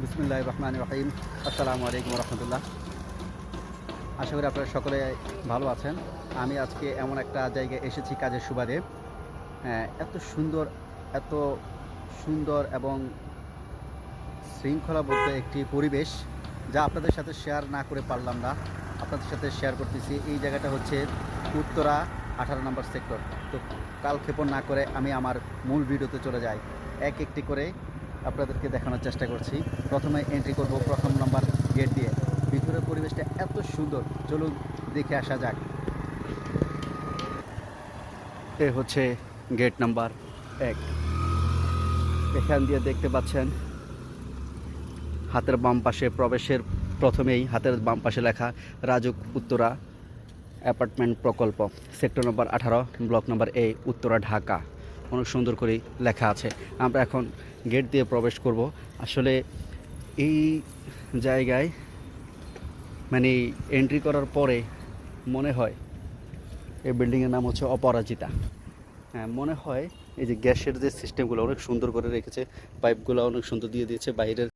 বিসমিল্লাহির রহমানির রহিম। আসসালামু আলাইকুম রহমতুল্লাহ। আশা করি আপনারা সকলে ভালো আছেন। আমি আজকে এমন একটা জায়গায় এসেছি কাজের সুবাদে। এত সুন্দর এত সুন্দর এবং শৃঙ্খলাবদ্ধ একটি পরিবেশ, যা আপনাদের সাথে শেয়ার না করে পারলাম না। আপনাদের সাথে শেয়ার করতেছি। এই জায়গাটা হচ্ছে উত্তরা 18 নম্বর সেক্টর। তো কালক্ষেপণ না করে আমি আমার মূল ভিডিওতে চলে যাই। এক একটি করে আপনাদেরকে দেখানোর চেষ্টা করছি। প্রথমে এন্ট্রি করব প্রথম নম্বর গেট দিয়ে। ভিতরের পরিবেশটা এত সুন্দর, চলুন দেখে আসা যাক। এ হচ্ছে গেট নাম্বার 1। এখান দিয়ে দেখতে পাচ্ছেন হাতের বাম পাশে প্রবেশের প্রথমেই হাতের বাম পাশে লেখা রাজুক উত্তরা অ্যাপার্টমেন্ট প্রকল্প, sector number 18, block number A, Uttara, Dhaka. অনেক সুন্দর করে লেখা আছে। আমরা এখন গেট দিয়ে প্রবেশ করব। আসলে এই জায়গায় মানে এন্ট্রি করার পরে মনে হয় এই বিল্ডিংয়ের নাম হচ্ছে অপরাজিতা। হ্যাঁ, মনে হয় এই যে গ্যাসের যে সিস্টেমগুলো অনেক সুন্দর করে রেখেছে, পাইপগুলো অনেক সুন্দর দিয়ে দিয়েছে, বাইরের